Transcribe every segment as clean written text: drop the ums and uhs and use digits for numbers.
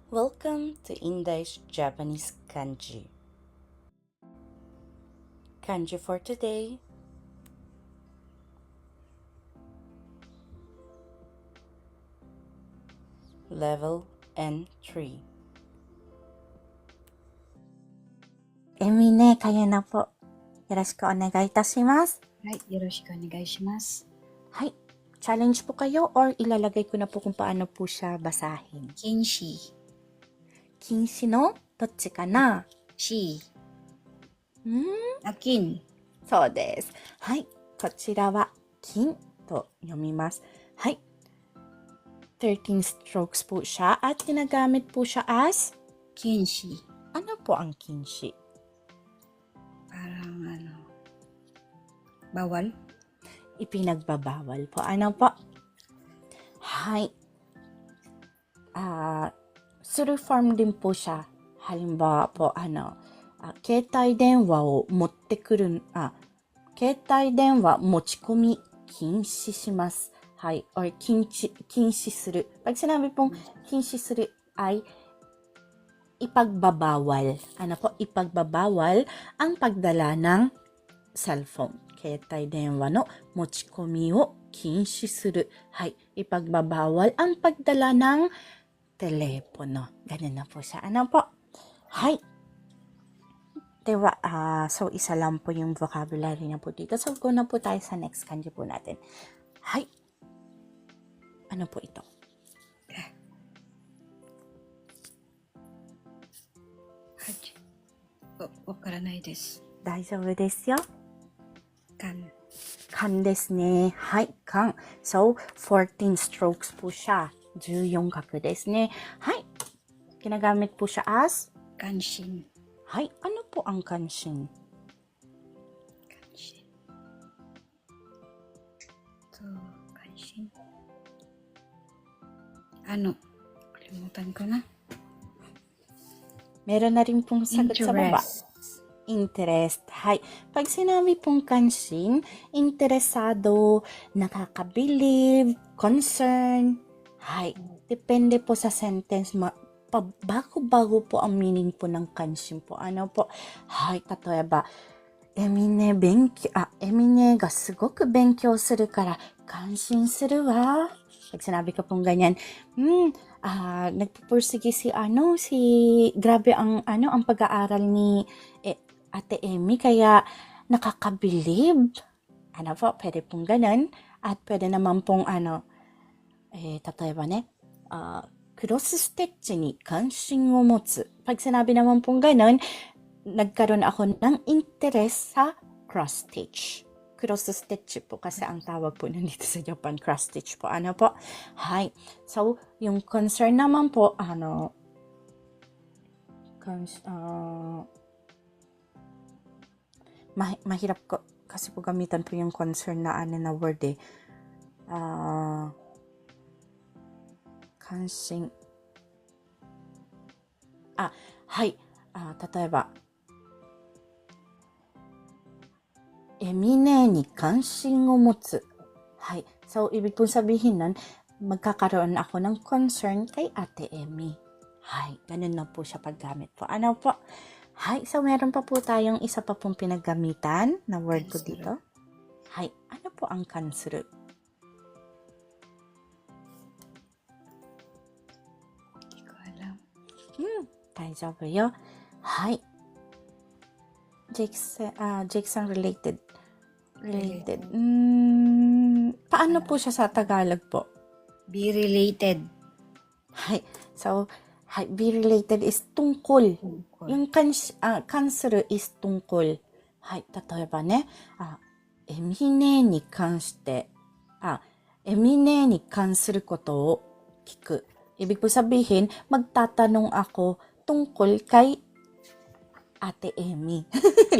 Welcome to Indai's Japanese Kanji. Kanji for today. Level N3. エミネ、kaya na po. よろしくお願いいたします。はい、よろしくお願いします。はい。Challenge po kayo or ilalagay ko na po kung paano po siya basahin. 禁止、禁止のどっちかなし、金。そうです。はい。こちらは金と読みます。はい。13 strokes po siya at ginagamit po siya as 禁止。ano po ang kinshi? Parang bawal? Ipinagbabawal po. Ano po? Hi. Suru form din po siya. Halimbawa po, ketai denwa o motte kuru, ketai denwa mochikomi kinshi shimasu. Hi. Or kinshi suru. Pag sinabi pong kinshi suru ay ipagbabawal. Ano po? Ipagbabawal ang pagdala ng cellphone. Ketai denwa no mochikomi o kinshi suru. Hay, ipagbabawal ang pagdala ng telepono. Ganun na po siya. Ano po? Hay. Diba, so isa lang po yung vocabulary na po dito. So, go na po tayo sa next kanji po natin. Hay. Ano po ito? わからないです。大丈夫ですよ。kan 缶ですね。はい、缶。So, 14 strokes po siya. 14画ですね。はい。Ginagamit po siya as? 関心。はい。Ano po ang kanshin? 関心。関心。kalimutan ko na. Meron na rin pong sagot sa baba. Interest. Hay. Pag sinabi pong kanshin, interesado, nakakabilib, concern. Hay. Depende po sa sentence. Bago-bago po ang meaning po ng kanshin po. Ano po? Hay. Tatoeba, Emine ga sugoku benkyou suru kara kanshin suru wa. Pag sinabi ko pong ganyan, nagpupursige grabe ang pag-aaral ni Ate Emmy, kaya nakakabilib. Ano po, pwede pong ganun. At pwede naman pong tatoeba ne, cross stitch ni kanshin o motsu. Pag sinabi naman pong ganun, nagkaroon ako ng interest sa cross stitch. Cross stitch po kasi ang tawag po nandito sa Japan, cross stitch po. Ano po? Hi. So, yung concern naman po, mahirap ko kasi po gamitan po yung concern na na word eh. Kanshin. Hi. Tatoeba, Emine ni kanshin o motsu. Hi. So, ibig pong sabihin nun, magkakaroon ako ng concern kay Ate Emmy. Hi. Ganun na po siya paggamit po. Ano po? Hi. So, meron pa po tayong isa pa pong pinaggamitan na word po dito. Hi. Ano po ang kansuru? Hindi ko alam. Daijoubu yo. Hi. Jake-san related. Paano po siya sa Tagalog po? Be related. Hi. So, be related is tungkol. Yung kansuru is tungkol. Hi. Tatoeba ne, Emine ni kanshite, Emine ni kansuru koto o kiku. Ibig po sabihin, magtatanong ako tungkol kay Ate Emmy.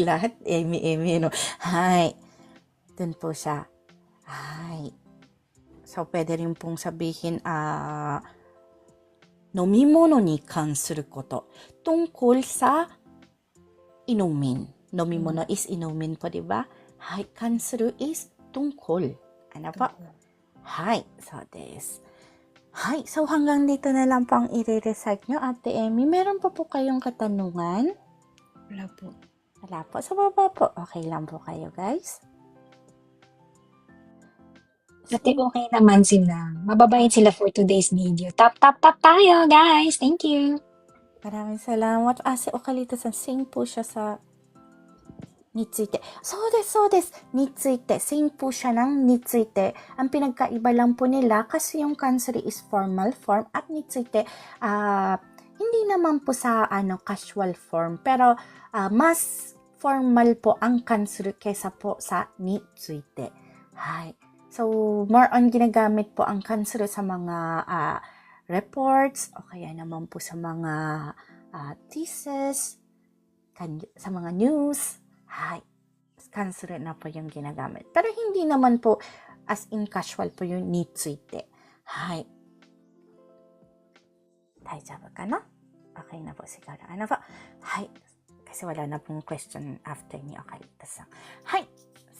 Lahat, Emmy, no? Hi. Dun po siya. Hi. So, pwede rin pong sabihin, nomimono ni kansuru koto. Tungkol sa inumin. Nomimono is inumin po, diba? Hi. Kansuru is tungkol. Ano po? Hi. So, des. Hi, so hanggang dito na lang po ang i-recite nyo, Ate Emmy. Meron pa po kayong katanungan? Wala po. Wala po. Sa baba po. Okay lang po kayo, guys? Ate, okay naman sila. Mababait sila for today's video. Tap, tap, tap tayo, guys. Thank you. Maraming salamat. Ase Okalito-san, same po siya sa nitsuite. So des. Nitsuite. Same po siya ng nitsuite. Ang pinagkaiba lang po nila kasi yung kansuri is formal form at nitsuite, hindi naman po sa casual form. Pero mas formal po ang kansuri kesa po sa nitsuite. Hi. So, more on ginagamit po ang kansuri sa mga reports o kaya naman po sa mga thesis, sa mga news. Hi. Kansuri na po yung ginagamit. Pero hindi naman po as in casual po yung nitsuite. Hi. Daijoubu ka na? Okay na po siguro. Ano po? Hi. Kasi wala na pong question after ni Okalito-san. Hi.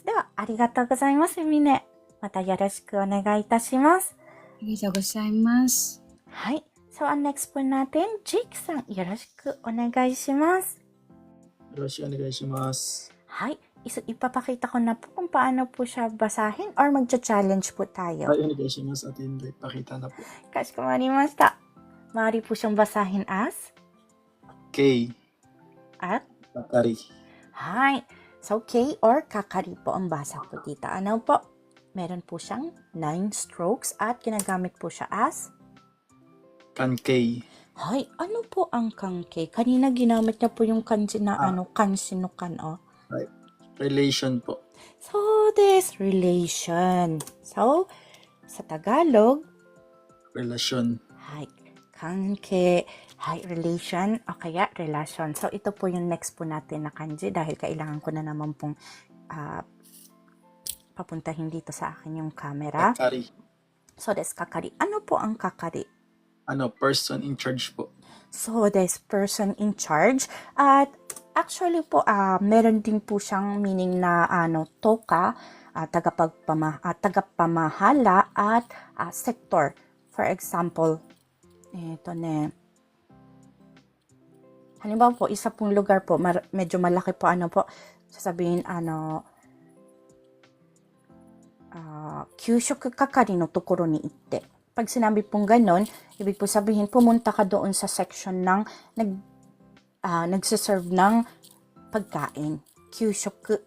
では、ありがとうございます、みね。またよろしくお願いいたします。ありがとうございます。はい。So, ang next po natin, Jake さん、よろしくお願いします。よろしくお願いします。はい。Ipapakita ko na po kung paano po siya basahin or magcha-challenge po tayo. はい、お願いします。Ate Inday, pakita na po. Kashikomarimashita. Maaari po siyang basahin as K. at Kakari. Hi. So, K or kakari po ang basa po dito. Ano po? Meron po siyang 9 strokes at ginagamit po siya as Kankei. Hi. Ano po ang kankei? Kanina ginamit niya po yung kanji na kanshi no kan, oh. Relation po. So, this relation. So, sa Tagalog, Relasyon. hi, kanke, hi, relation, o kaya relation. So, ito po yung next po natin na kanji dahil kailangan ko na naman pong papuntahin dito sa akin yung camera. Kakari. So, this kakari. Ano po ang kakari? Person in charge po. So, this person in charge. At actually po, meron din po siyang meaning na toka, tagapamahala at sector. For example, ito ne. Halimbawa po, isa pong lugar po, medyo malaki po, sasabihin, kyushoku kakari no tokoro ni itte. Pag sinabi pong ganon, ibig po sabihin, pumunta ka doon sa section ng nagsiserve ng pagkain. Kyushoku.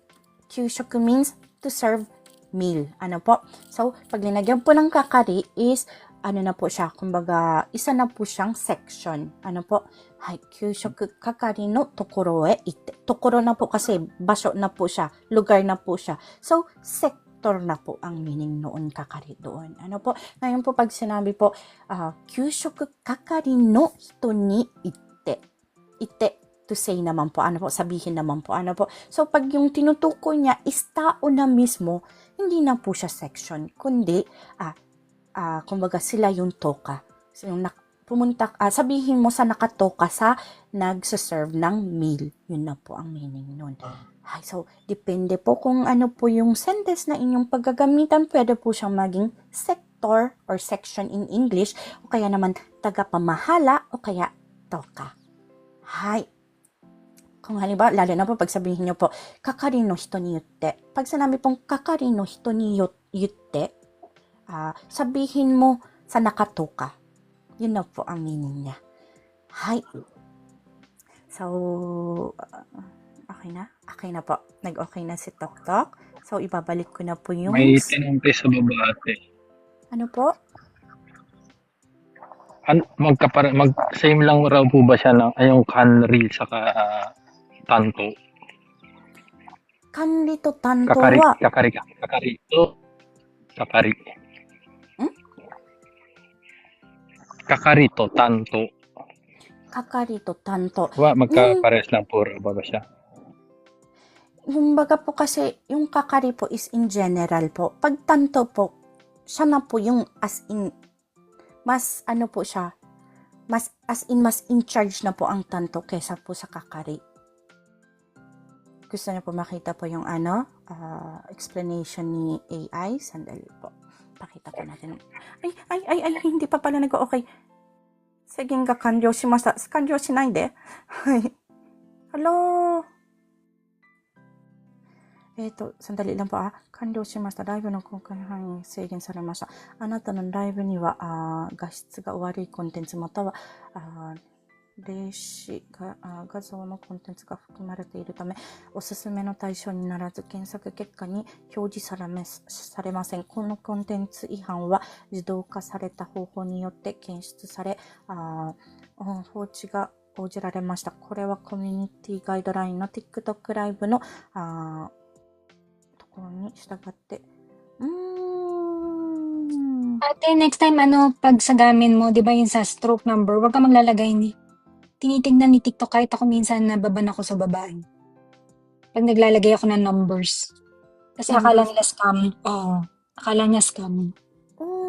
Kyushoku means to serve meal. Ano po? So, pag linagyan po ng kakari is, na po siya, kumbaga, isa na po siyang section. Ano po? Hai, kyushoku kakari no tokoro e itte. Tokoro na po kasi, basyo na po siya, lugar na po siya. So, sector na po ang meaning noon kakari doon. Ano po? Ngayon po, pag sinabi po, kyushoku kakari no hito ni itte. Itte, to say naman po, sabihin naman po, So, pag yung tinutukoy niya is tao na mismo, hindi na po siya section, kundi, kumbaga sila yung toka. So, yung sabihin mo sa nakatoka sa nagsaserve ng meal. Yun na po ang meaning nun. So, depende po kung ano po yung sentence na inyong paggagamitan. Pwede po siyang maging sector or section in English, o kaya naman tagapamahala, o kaya toka. Hi. Kung halimbawa, lalo na po pag sabihin nyo po, kakari no hito ni yutte. Pag sinabi pong kakari no hito ni yutte, sabihin mo sa nakatoka. Yun na po ang meaning niya. Hi. So, okay na? Okay na po. Nag-okay na si Tok Tok. So, ibabalik ko na po yung... May tinumpi sa baba ate. Ano po? Mag-same lang raw po ba siya ng yung kanri saka tanto? Kanri to tanto Kakari wa. ito. Kakari. Kakari to tanto. Kakari to tanto. Magkapares lang po raw ba siya? Yung baga po kasi, yung kakari po is in general po. Pag tanto po, siya na po yung as in, mas po siya, mas in charge na po ang tanto kesa po sa kakari. Gusto niyo po makita po yung explanation ni AI? Sandali po. Pakita po natin. Ay, hindi pa pala nag-okay. 制限が完了しました。完了しないで。はい。Hello? sandali lang po完了しました。ライブの公開範囲制限されました。あなたのライブには、画質が悪いコンテンツまたは、霊視が画像のコンテンツが含まれているため、おすすめの対象にならず、検索結果に表示されません。このコンテンツ違反は自動化された方法によって検出され、放置が報じられました。これはコミュニティガイドラインの TikTok ライブのところに従って、Ate, next time, pag sa gamin mo, di ba yung sa stroke number, wag ka maglalagay ni. Tinitignan ni TikTok kahit ako minsan nababan ako sa babae. Pag naglalagay ako ng numbers. Kasi akala nila scam. Oo. Akala niya scam.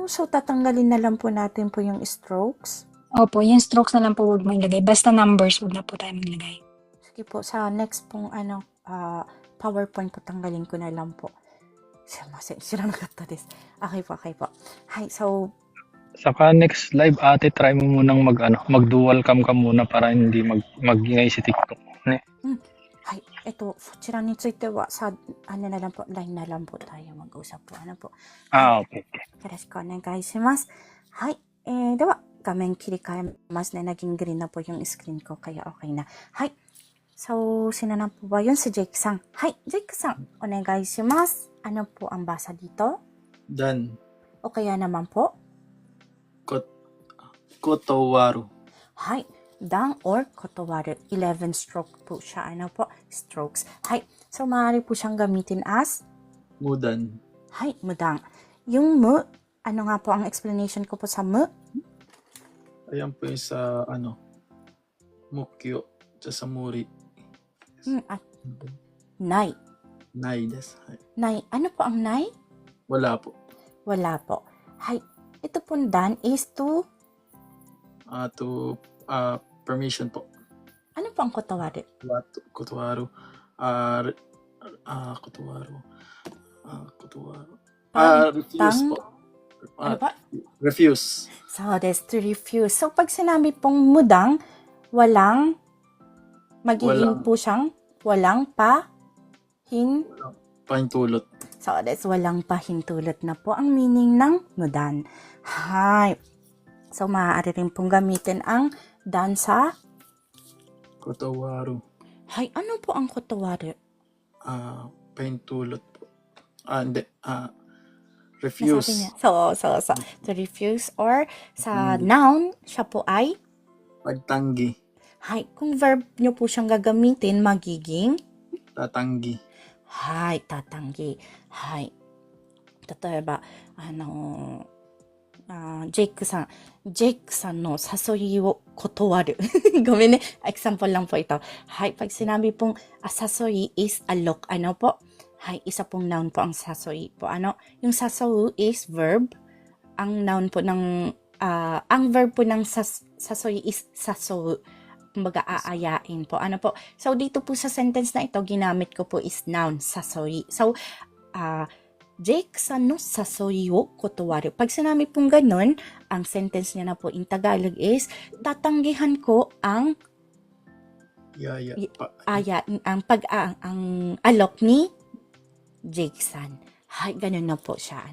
So tatanggalin na lang po natin po yung strokes. Opo, yung strokes na lang po huwag mo ilagay. Basta numbers, huwag na po tayo maglagay. Sige po, sa next pong PowerPoint po tanggalin ko na lang po. Sira na kata des. Okay po. Hi, so Saka next live ate, try mo munang mag-dual cam ka muna para hindi mag-ingay si TikTok. Ne? はい、そちらについてはさ、ならんぽ、LINE ならんぽタイヤマグサポ、Okay. よろしくお願いします。はい、では、画面切り替えますね。Naging green na po yung screen ko, kaya okay na. Hi, so, sino na po ba yun? Si Jake Sang. Hi, Jake Sang, onegai shimasu. Ano po ang basa dito? Dan. O kaya naman po? Kotowaru. Hi, dan or kotowaru. 11 stroke po siya. Strokes. Hi, so maaari po siyang gamitin as? Mudan. Hi, mudang. Yung mu, ano nga po ang explanation ko po sa mu? Ayan po yung sa, mukyo. Sa muri. Nai. Nai desu. Nai. Ano po ang nai? Wala po. Wala po. Hi, ito po dan is to? Permission po. Ano po ang kotowaru? Kotowaru. Refuse po. Ano pa? Refuse. So, that's to refuse. So, pag sinabi pong mudang, magiging po siyang walang Pahintulot. So, that's walang pahintulot na po ang meaning ng mudan. Hi. So, maaari rin pong gamitin ang dan sa Kotowaru. Hi, ano po ang kotowaru? Pahintulot po. Hindi. Refuse. So, to refuse or sa noun, siya po ay? Pagtanggi. Hi, kung verb nyo po siyang gagamitin, magiging? Tatanggi. Hi, tatanggi. Hi. 例えば、ジェイクさんの誘いを断る。ごめんね。Example lang po ito. Hi, pag sinabi pong sasoy is alok, ano po? Hi, isa pong noun po ang sasoy po. Yung sasoy is verb. Ang noun po ng, ang verb po ng sasoy is sasoy. Kumbaga, aayain po. So, dito po sa sentence na ito, ginamit ko po is noun, sasoy. So, Jake san no sasoy wo kotowaru. Pag sinabi pong ganun, ang sentence niya na po in Tagalog is, tatanggihan ko ang ang alok ni Jake san. Hay, ganun na po siya.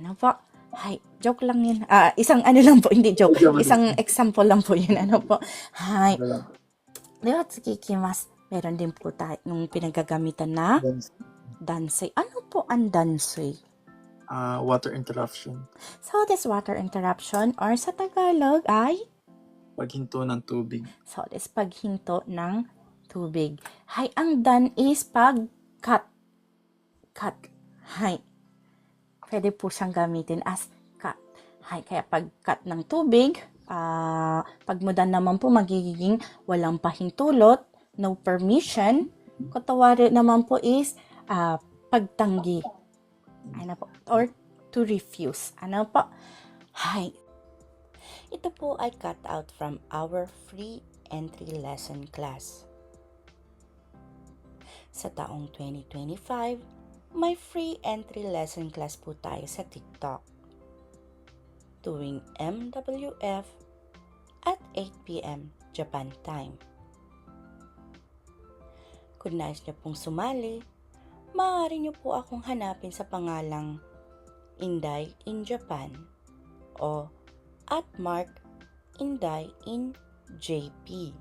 Hay, joke lang yun. Isang lang po, hindi joke. Isang example lang po yun. Hay. では次いきます。Meron din po tayo nung pinagagamitan na dansay. Ano po ang dansay? Water interruption. So, this water interruption or sa Tagalog ay? Paghinto ng tubig. So, this paghinto ng tubig. Hay, ang dan is pag-cut. Cut. Hay. Pwede po siyang gamitin as cut. Hay, kaya pag-cut ng tubig, pagmudan naman po magiging walang pahintulot, no permission. Kotowaru naman po is pagtanggi. Or to refuse. Hi. Ito po ay cut out from our free entry lesson class. Sa taong 2025, may free entry lesson class po tayo sa TikTok. tuwing MWF at 8 p.m. Japan time. Kung nais niyo pong sumali, maaari niyo po akong hanapin sa pangalang Inday in Japan o @MarkIndayInJP.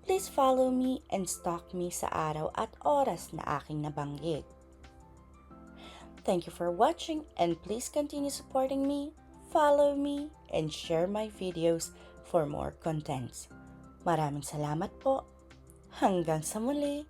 Please follow me and stalk me sa araw at oras na aking nabanggit. Thank you for watching and please continue supporting me, follow me, and share my videos for more contents. Maraming salamat po. Hanggang sa muli.